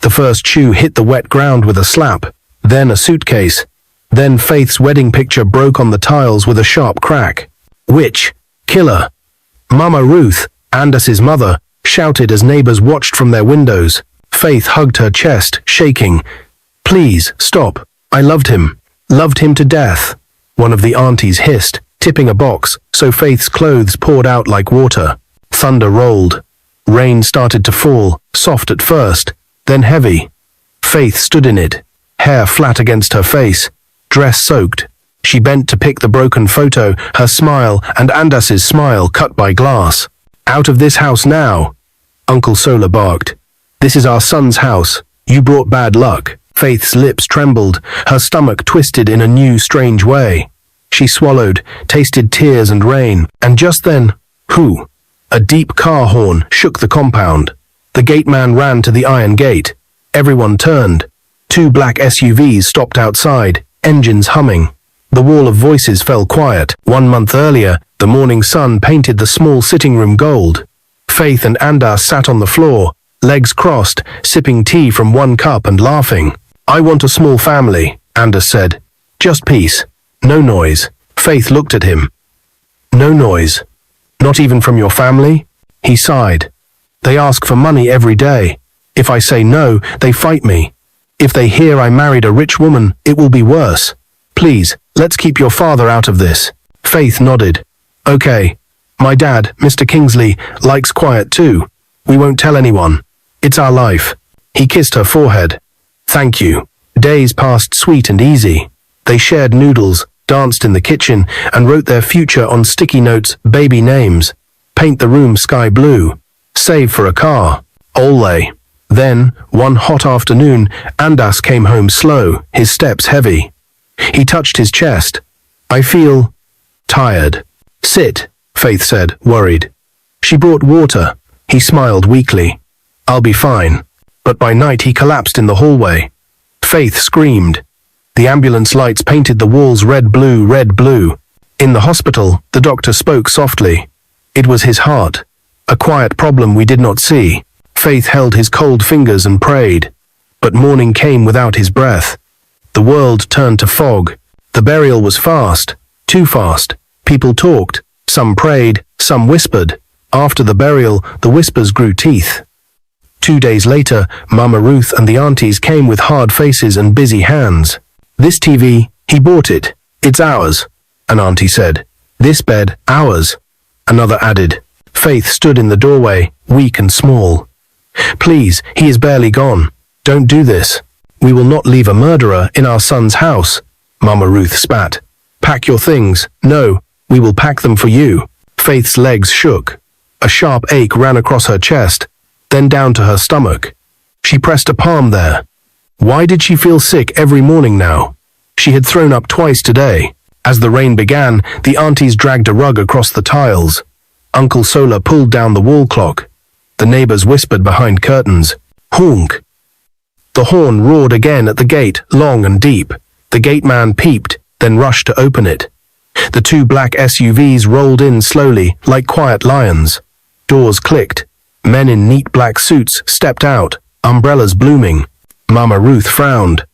The first shoe hit the wet ground with a slap, then a suitcase. Then Faith's wedding picture broke on the tiles with a sharp crack. Witch! Killer! Mama Ruth, Andas's mother, shouted as neighbors watched from their windows. Faith hugged her chest, shaking. Please, stop. I loved him. Loved him to death. One of the aunties hissed, tipping a box, so Faith's clothes poured out like water. Thunder rolled. Rain started to fall, soft at first, then heavy. Faith stood in it, hair flat against her face, dress soaked. She bent to pick the broken photo, her smile and Andas's smile cut by glass. Out of this house now, Uncle Sola barked. This is our son's house. You brought bad luck. Faith's lips trembled, her stomach twisted in a new, strange way. She swallowed, tasted tears and rain, and just then, whoo! A deep car horn shook the compound. The gateman ran to the iron gate. Everyone turned. 2 black SUVs stopped outside, engines humming. The wall of voices fell quiet. 1 month earlier, the morning sun painted the small sitting room gold. Faith and Andas sat on the floor, legs crossed, sipping tea from one cup and laughing. I want a small family, Andas said. Just peace. No noise. Faith looked at him. No noise. Not even from your family? He sighed. They ask for money every day. If I say no, they fight me. If they hear I married a rich woman, it will be worse. Please, let's keep your father out of this. Faith nodded. Okay. My dad, Mr. Kingsley, likes quiet too. We won't tell anyone. It's our life. He kissed her forehead. Thank you. Days passed sweet and easy. They shared noodles, danced in the kitchen, and wrote their future on sticky notes, baby names. Paint the room sky blue. Save for a car. Ole. Then, one hot afternoon, Andas came home slow, his steps heavy. He touched his chest. I feel tired. Sit, Faith said, worried. She brought water. He smiled weakly. I'll be fine. But by night he collapsed in the hallway. Faith screamed. The ambulance lights painted the walls red, blue, red, blue. In the hospital, the doctor spoke softly. It was his heart. A quiet problem we did not see. Faith held his cold fingers and prayed. But morning came without his breath. The world turned to fog. The burial was fast. Too fast. People talked. Some prayed. Some whispered. After the burial, the whispers grew teeth. 2 days later, Mama Ruth and the aunties came with hard faces and busy hands. This TV, he bought it. It's ours, an auntie said. This bed, ours, another added. Faith stood in the doorway, weak and small. Please, he is barely gone. Don't do this. We will not leave a murderer in our son's house, Mama Ruth spat. Pack your things. No, we will pack them for you. Faith's legs shook. A sharp ache ran across her chest, then down to her stomach. She pressed a palm there. Why did she feel sick every morning now? She had thrown up twice today. As the rain began, the aunties dragged a rug across the tiles. Uncle Sola pulled down the wall clock. The neighbors whispered behind curtains. Honk! The horn roared again at the gate, long and deep. The gateman peeped, then rushed to open it. The 2 black SUVs rolled in slowly, like quiet lions. Doors clicked. Men in neat black suits stepped out, umbrellas blooming. Mama Ruth frowned.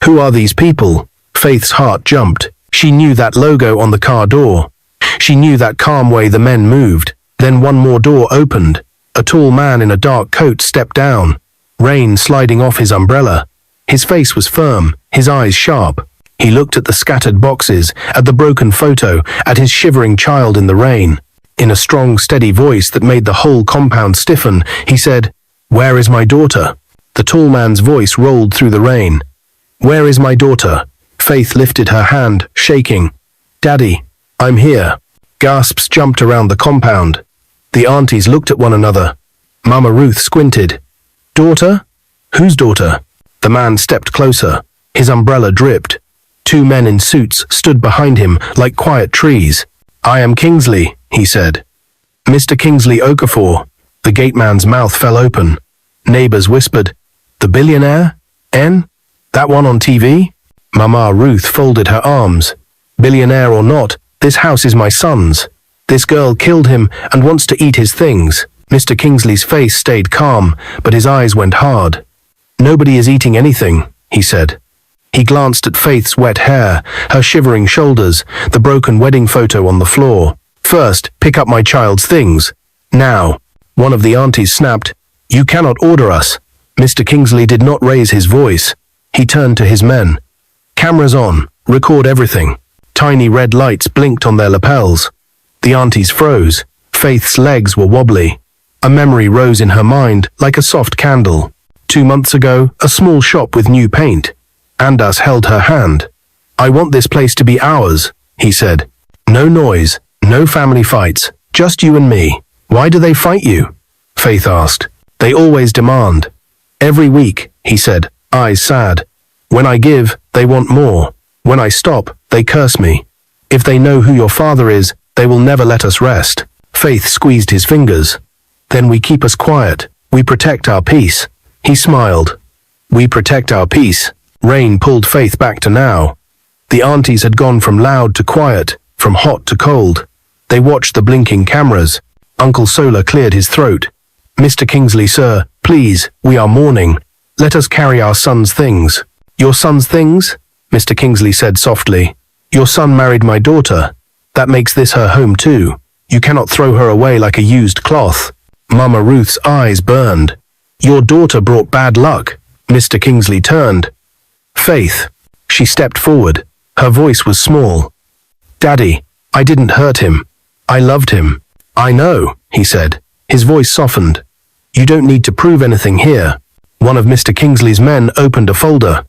Who are these people? Faith's heart jumped. She knew that logo on the car door. She knew that calm way the men moved. Then one more door opened. A tall man in a dark coat stepped down, rain sliding off his umbrella. His face was firm, his eyes sharp. He looked at the scattered boxes, at the broken photo, at his shivering child in the rain. In a strong, steady voice that made the whole compound stiffen, he said, "Where is my daughter?" The tall man's voice rolled through the rain. "Where is my daughter?" Faith lifted her hand, shaking. "Daddy, I'm here." Gasps jumped around the compound. The aunties looked at one another. Mama Ruth squinted. "Daughter? Whose daughter?" The man stepped closer. His umbrella dripped. 2 men in suits stood behind him like quiet trees. "I am Kingsley," he said. "Mr. Kingsley Okafor." The gateman's mouth fell open. Neighbors whispered, "The billionaire? N? That one on TV?" Mama Ruth folded her arms. "Billionaire or not, this house is my son's. This girl killed him and wants to eat his things." Mr. Kingsley's face stayed calm, but his eyes went hard. Nobody is eating anything, he said. He glanced at Faith's wet hair, her shivering shoulders, the broken wedding photo on the floor. First, pick up my child's things. Now. One of the aunties snapped. You cannot order us. Mr. Kingsley did not raise his voice. He turned to his men. Cameras on. Record everything. Tiny red lights blinked on their lapels. The aunties froze. Faith's legs were wobbly. A memory rose in her mind like a soft candle. 2 months ago, a small shop with new paint. Andas held her hand. I want this place to be ours, he said. No noise, no family fights, just you and me. Why do they fight you? Faith asked. They always demand. Every week, he said, eyes sad. When I give, they want more. When I stop, they curse me. If they know who your father is, they will never let us rest. Faith squeezed his fingers. Then we keep us quiet. We protect our peace. He smiled. We protect our peace. Rain pulled Faith back to now. The aunties had gone from loud to quiet, from hot to cold. They watched the blinking cameras. Uncle Solar cleared his throat. Mr. Kingsley, sir, please, we are mourning. Let us carry our son's things. Your son's things? Mr. Kingsley said softly. Your son married my daughter. That makes this her home too. You cannot throw her away like a used cloth. Mama Ruth's eyes burned. Your daughter brought bad luck. Mr. Kingsley turned. Faith. She stepped forward. Her voice was small. Daddy, I didn't hurt him. I loved him. I know, he said. His voice softened. You don't need to prove anything here. One of Mr. Kingsley's men opened a folder.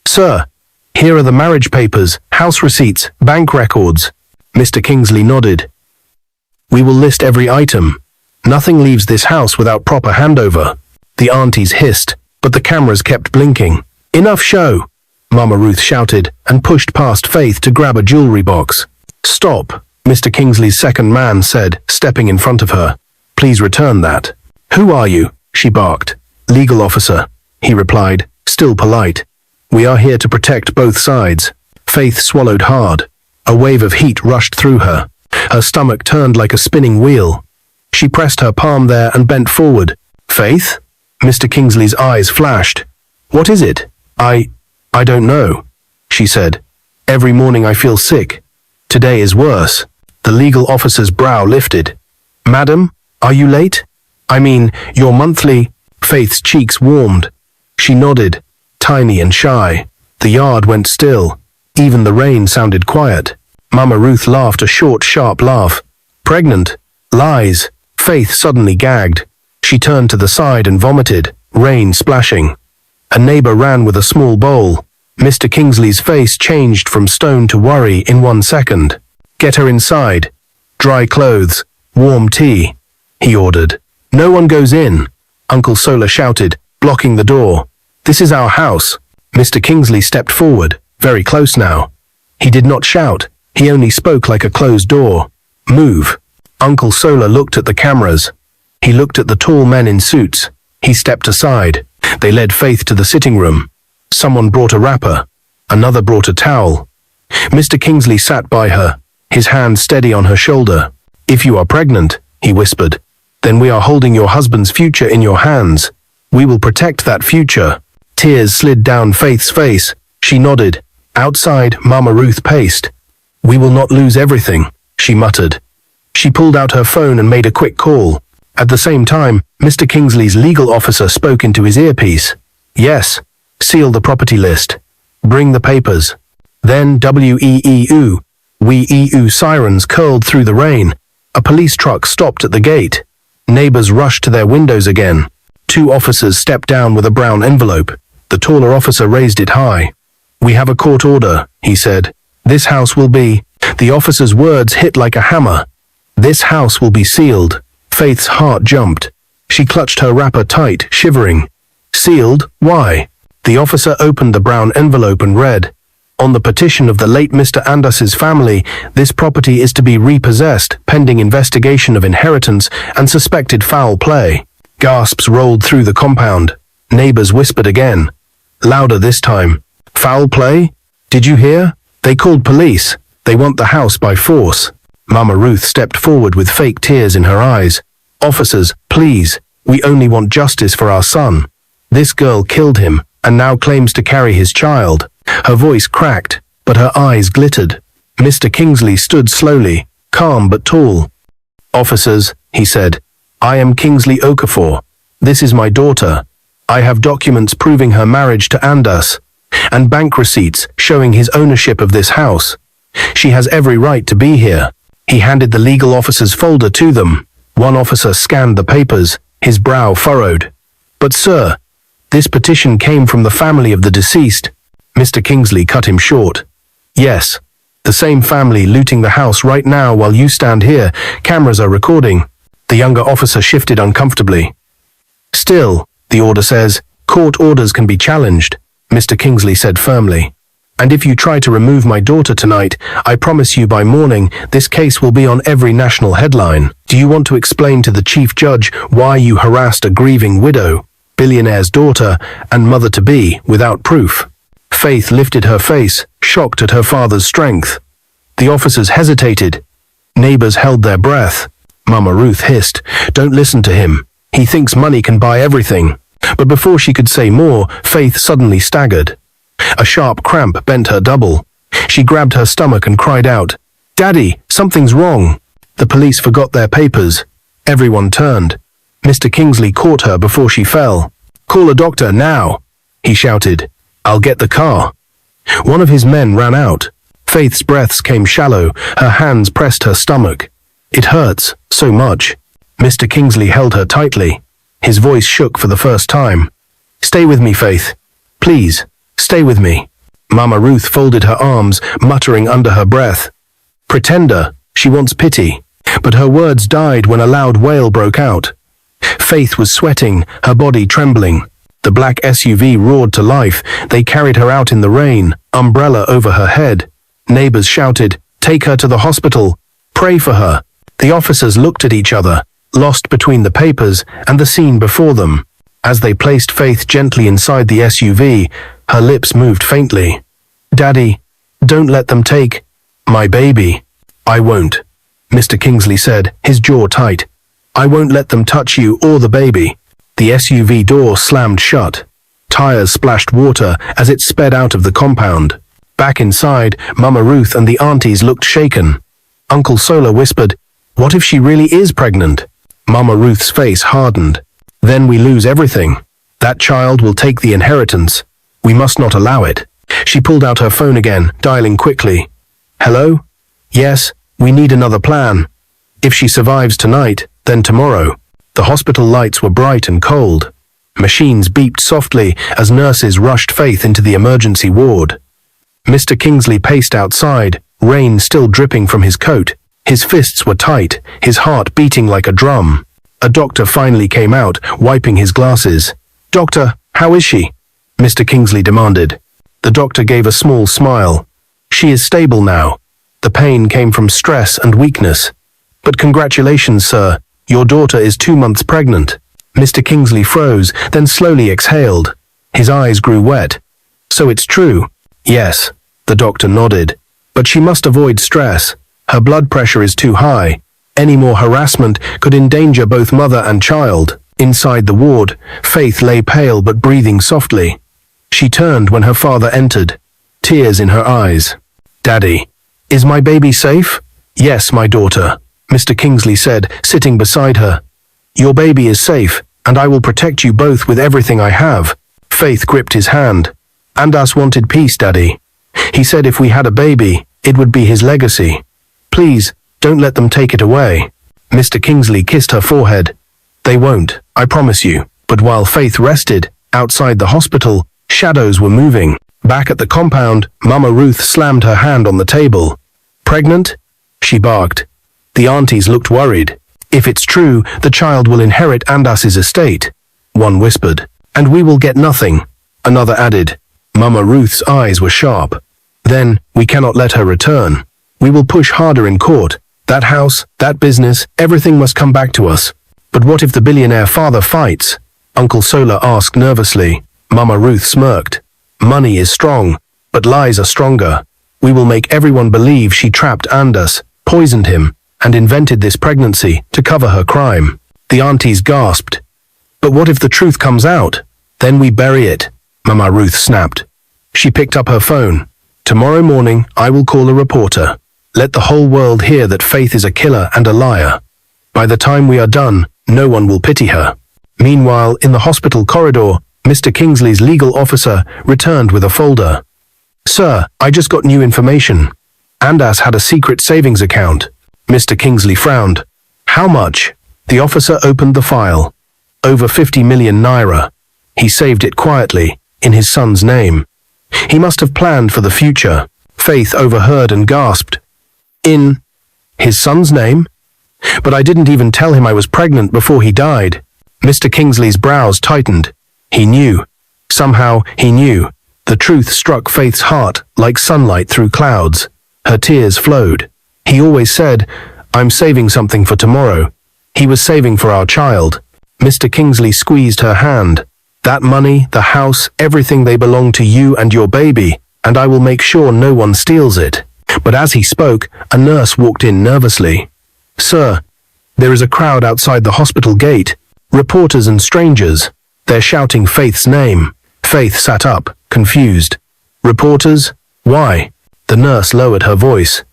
Sir, here are the marriage papers, house receipts, bank records. Mr. Kingsley nodded. We will list every item. Nothing leaves this house without proper handover. The aunties hissed, but the cameras kept blinking. Enough show, Mama Ruth shouted and pushed past Faith to grab a jewelry box. Stop, Mr. Kingsley's second man said, stepping in front of her. Please return that. Who are you? She barked. Legal officer, he replied, still polite. We are here to protect both sides. Faith swallowed hard. A wave of heat rushed through her. Her stomach turned like a spinning wheel. She pressed her palm there and bent forward. Faith? Mr. Kingsley's eyes flashed. What is it? I don't know, she said. Every morning I feel sick. Today is worse. The legal officer's brow lifted. Madam, are you late? I mean, your monthly... Faith's cheeks warmed. She nodded, tiny and shy. The yard went still. Even the rain sounded quiet. Mama Ruth laughed a short, sharp laugh. Pregnant? Lies. Faith suddenly gagged. She turned to the side and vomited, rain splashing. A neighbor ran with a small bowl. Mr. Kingsley's face changed from stone to worry in 1 second. Get her inside. Dry clothes. Warm tea, he ordered. No one goes in, Uncle Solar shouted, blocking the door. This is our house. Mr. Kingsley stepped forward, very close now. He did not shout. He only spoke like a closed door. Move. Uncle Solar looked at the cameras. He looked at the tall men in suits. He stepped aside. They led Faith to the sitting room. Someone brought a wrapper. Another brought a towel. Mr. Kingsley sat by her, his hand steady on her shoulder. If you are pregnant, he whispered, then we are holding your husband's future in your hands. We will protect that future. Tears slid down Faith's face. She nodded. Outside, Mama Ruth paced. We will not lose everything, she muttered. She pulled out her phone and made a quick call. At the same time, Mr. Kingsley's legal officer spoke into his earpiece. Yes. Seal the property list. Bring the papers. Then WEEU. WEEU sirens curled through the rain. A police truck stopped at the gate. Neighbors rushed to their windows again. 2 officers stepped down with a brown envelope. The taller officer raised it high. We have a court order, he said. This house will be... The officer's words hit like a hammer. This house will be sealed. Faith's heart jumped. She clutched her wrapper tight, shivering. Sealed? Why? The officer opened the brown envelope and read, on the petition of the late Mr. Andas's family, this property is to be repossessed, pending investigation of inheritance and suspected foul play. Gasps rolled through the compound. Neighbors whispered again. Louder this time. Foul play? Did you hear? They called police. They want the house by force. Mama Ruth stepped forward with fake tears in her eyes. Officers, please, we only want justice for our son. This girl killed him and now claims to carry his child. Her voice cracked, but her eyes glittered. Mr. Kingsley stood slowly, calm but tall. "Officers," he said, "I am Kingsley Okafor. This is my daughter. I have documents proving her marriage to Andas, and bank receipts showing his ownership of this house. She has every right to be here." He handed the legal officer's folder to them. One officer scanned the papers, his brow furrowed. "But sir, this petition came from the family of the deceased." Mr. Kingsley cut him short. "Yes, the same family looting the house right now while you stand here. Cameras are recording." The younger officer shifted uncomfortably. "Still, the order says, court orders can be challenged," Mr. Kingsley said firmly. "And if you try to remove my daughter tonight, I promise you by morning, this case will be on every national headline. Do you want to explain to the chief judge why you harassed a grieving widow, Billionaire's daughter, and mother-to-be without proof?" Faith lifted her face, shocked at her father's strength. The officers hesitated. Neighbors held their breath. Mama Ruth hissed, "Don't listen to him. He thinks money can buy everything." But before she could say more, Faith suddenly staggered. A sharp cramp bent her double. She grabbed her stomach and cried out, "Daddy, something's wrong." The police forgot their papers. Everyone turned. Mr. Kingsley caught her before she fell. "Call a doctor now," he shouted. "I'll get the car." One of his men ran out. Faith's breaths came shallow. Her hands pressed her stomach. "It hurts so much." Mr. Kingsley held her tightly. His voice shook for the first time. "Stay with me, Faith. Please, stay with me." Mama Ruth folded her arms, muttering under her breath. "Pretender, she wants pity." But her words died when a loud wail broke out. Faith was sweating, her body trembling. The black SUV roared to life. They carried her out in the rain, umbrella over her head. Neighbors shouted, "Take her to the hospital. Pray for her." The officers looked at each other, lost between the papers and the scene before them. As they placed Faith gently inside the SUV, her lips moved faintly. "Daddy, don't let them take my baby." "I won't," Mr. Kingsley said, his jaw tight. "I won't let them touch you or the baby." The SUV door slammed shut. Tires splashed water as it sped out of the compound. Back inside, Mama Ruth and the aunties looked shaken. Uncle Sola whispered, "What if she really is pregnant?" Mama Ruth's face hardened. "Then we lose everything. That child will take the inheritance. We must not allow it." She pulled out her phone again, dialing quickly. "Hello? Yes, we need another plan. If she survives tonight, then tomorrow." The hospital lights were bright and cold. Machines beeped softly as nurses rushed Faith into the emergency ward. Mr. Kingsley paced outside, rain still dripping from his coat. His fists were tight, his heart beating like a drum. A doctor finally came out, wiping his glasses. "Doctor, how is she?" Mr. Kingsley demanded. The doctor gave a small smile. "She is stable now. The pain came from stress and weakness. But congratulations, sir. Your daughter is 2 months pregnant." Mr. Kingsley froze, then slowly exhaled. His eyes grew wet. "So it's true?" "Yes," the doctor nodded. "But she must avoid stress. Her blood pressure is too high. Any more harassment could endanger both mother and child." Inside the ward, Faith lay pale but breathing softly. She turned when her father entered, tears in her eyes. "Daddy, is my baby safe?" "Yes, my daughter," Mr. Kingsley said, sitting beside her. "Your baby is safe, and I will protect you both with everything I have." Faith gripped his hand. "Andas wanted peace, Daddy. He said if we had a baby, it would be his legacy. Please, don't let them take it away." Mr. Kingsley kissed her forehead. "They won't, I promise you." But while Faith rested, outside the hospital, shadows were moving. Back at the compound, Mama Ruth slammed her hand on the table. "Pregnant?" she barked. The aunties looked worried. "If it's true, the child will inherit Andas's estate," one whispered. "And we will get nothing," another added. Mama Ruth's eyes were sharp. "Then, we cannot let her return. We will push harder in court. That house, that business, everything must come back to us." "But what if the billionaire father fights?" Uncle Sola asked nervously. Mama Ruth smirked. "Money is strong, but lies are stronger. We will make everyone believe she trapped Andas, poisoned him, and invented this pregnancy to cover her crime." The aunties gasped. "But what if the truth comes out?" Then we bury it, Mama Ruth snapped. She picked up her phone. Tomorrow morning, I will call a reporter. Let the whole world hear that Faith is a killer and a liar. By the time we are done, no one will pity her. Meanwhile, in the hospital corridor, Mr. Kingsley's legal officer returned with a folder. Sir, I just got new information. Andas had a secret savings account. Mr. Kingsley frowned. How much? The officer opened the file. Over 50 million naira. He saved it quietly, in his son's name. He must have planned for the future. Faith overheard and gasped. In his son's name? But I didn't even tell him I was pregnant before he died. Mr. Kingsley's brows tightened. He knew. Somehow, he knew. The truth struck Faith's heart like sunlight through clouds. Her tears flowed. He always said, I'm saving something for tomorrow. He was saving for our child. Mr. Kingsley squeezed her hand. That money, the house, everything, they belong to you and your baby, and I will make sure no one steals it. But as he spoke, a nurse walked in nervously. Sir, there is a crowd outside the hospital gate. Reporters and strangers. They're shouting Faith's name. Faith sat up, confused. Reporters? Why? The nurse lowered her voice.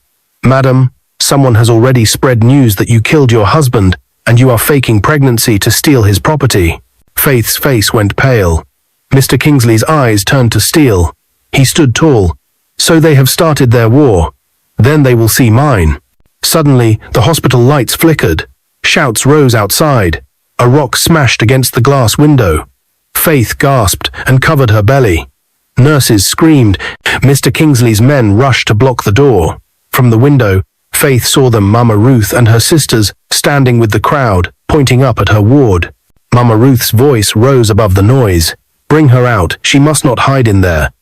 Madam, someone has already spread news that you killed your husband and you are faking pregnancy to steal his property. Faith's face went pale. Mr. Kingsley's eyes turned to steel. He stood tall. So they have started their war. Then they will see mine. Suddenly, the hospital lights flickered. Shouts rose outside. A rock smashed against the glass window. Faith gasped and covered her belly. Nurses screamed. Mr. Kingsley's men rushed to block the door. From the window, Faith saw them, Mama Ruth and her sisters, standing with the crowd, pointing up at her ward. Mama Ruth's voice rose above the noise. Bring her out, she must not hide in there.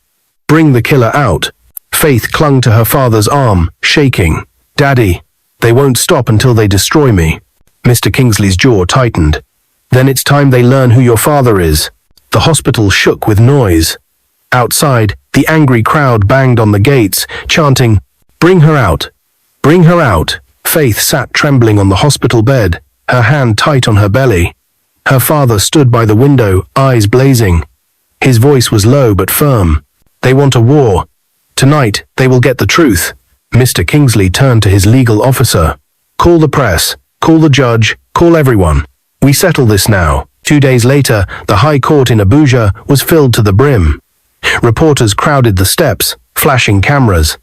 Bring the killer out. Faith clung to her father's arm, shaking. Daddy, they won't stop until they destroy me. Mr. Kingsley's jaw tightened. Then it's time they learn who your father is. The hospital shook with noise. Outside, the angry crowd banged on the gates, chanting, Bring her out! Bring her out! Faith sat trembling on the hospital bed, her hand tight on her belly. Her father stood by the window, eyes blazing. His voice was low but firm. They want a war. Tonight, they will get the truth. Mr. Kingsley turned to his legal officer. Call the press, call the judge, call everyone. We settle this now. 2 days later, the High Court in Abuja was filled to the brim. Reporters crowded the steps, flashing cameras.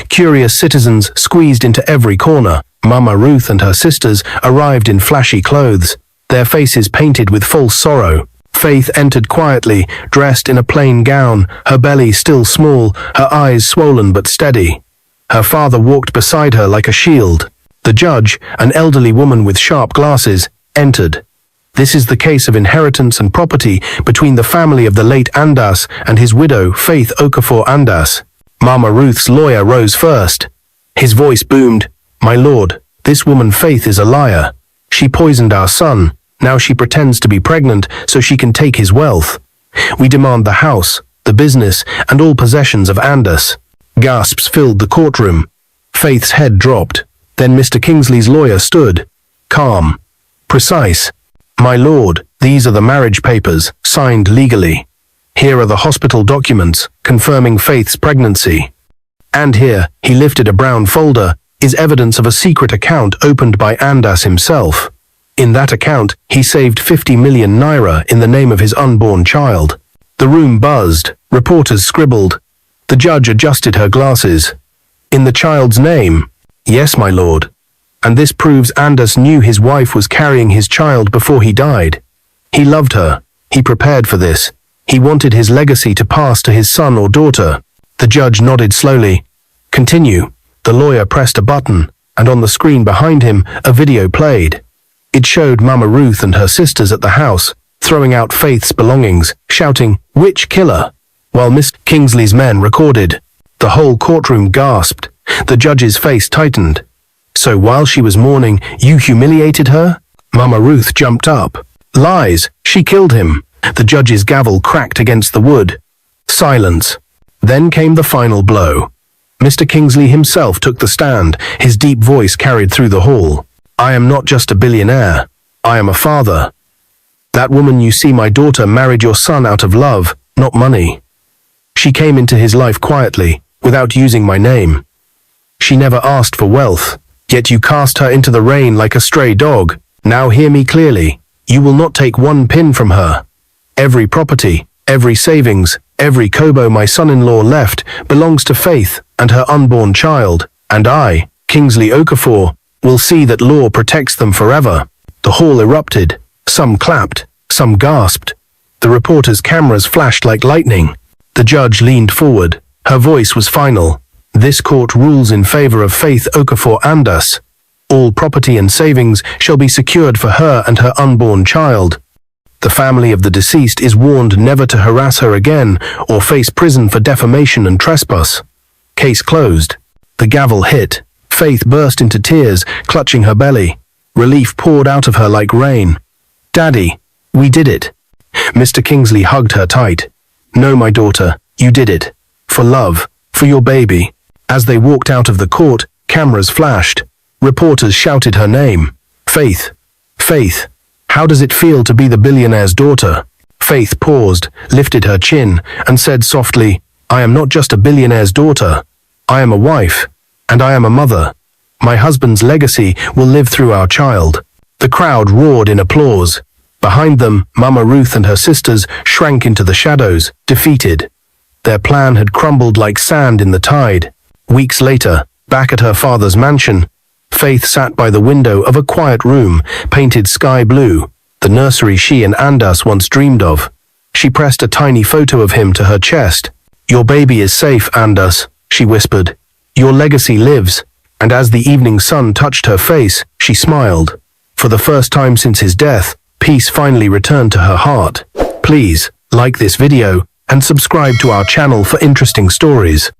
Curious citizens squeezed into every corner. Mama Ruth and her sisters arrived in flashy clothes, their faces painted with false sorrow. Faith entered quietly, dressed in a plain gown, her belly still small, her eyes swollen but steady. Her father walked beside her like a shield. The judge, an elderly woman with sharp glasses, entered. This is the case of inheritance and property between the family of the late Andas and his widow, Faith Okafor Andas. Mama Ruth's lawyer rose first. His voice boomed, My lord, this woman Faith is a liar. She poisoned our son. Now she pretends to be pregnant so she can take his wealth. We demand the house, the business, and all possessions of Andas. Gasps filled the courtroom. Faith's head dropped. Then Mr. Kingsley's lawyer stood, calm, precise. My lord, these are the marriage papers, signed legally. Here are the hospital documents, confirming Faith's pregnancy. And here, he lifted a brown folder, is evidence of a secret account opened by Andas himself. In that account, he saved 50 million naira in the name of his unborn child. The room buzzed, reporters scribbled. The judge adjusted her glasses. In the child's name? Yes, my lord. And this proves Andas knew his wife was carrying his child before he died. He loved her. He prepared for this. He wanted his legacy to pass to his son or daughter. The judge nodded slowly. Continue. The lawyer pressed a button, and on the screen behind him, a video played. It showed Mama Ruth and her sisters at the house, throwing out Faith's belongings, shouting, Witch killer, while Miss Kingsley's men recorded. The whole courtroom gasped. The judge's face tightened. So while she was mourning, you humiliated her? Mama Ruth jumped up. Lies, she killed him. The judge's gavel cracked against the wood. Silence. Then came the final blow. Mr. Kingsley himself took the stand, his deep voice carried through the hall. I am not just a billionaire. I am a father. That woman you see, my daughter, married your son out of love, not money. She came into his life quietly, without using my name. She never asked for wealth, yet you cast her into the rain like a stray dog. Now hear me clearly. You will not take one pin from her. Every property, every savings, every kobo my son-in-law left belongs to Faith and her unborn child, and I, Kingsley Okafor, will see that law protects them forever. The hall erupted. Some clapped, some gasped. The reporters' cameras flashed like lightning. The judge leaned forward. Her voice was final. This court rules in favor of Faith Okafor and us. All property and savings shall be secured for her and her unborn child. The family of the deceased is warned never to harass her again or face prison for defamation and trespass. Case closed. The gavel hit. Faith burst into tears, clutching her belly. Relief poured out of her like rain. Daddy, we did it. Mr. Kingsley hugged her tight. No, my daughter, you did it. For love, for your baby. As they walked out of the court, cameras flashed. Reporters shouted her name. Faith, Faith, how does it feel to be the billionaire's daughter? Faith paused, lifted her chin, and said softly, I am not just a billionaire's daughter. I am a wife, and I am a mother. My husband's legacy will live through our child. The crowd roared in applause. Behind them, Mama Ruth and her sisters shrank into the shadows, defeated. Their plan had crumbled like sand in the tide. Weeks later, back at her father's mansion, Faith sat by the window of a quiet room, painted sky blue, the nursery she and Andas once dreamed of. She pressed a tiny photo of him to her chest. Your baby is safe, Andas, she whispered. Your legacy lives. And as the evening sun touched her face, she smiled. For the first time since his death, peace finally returned to her heart. Please, like this video and subscribe to our channel for interesting stories.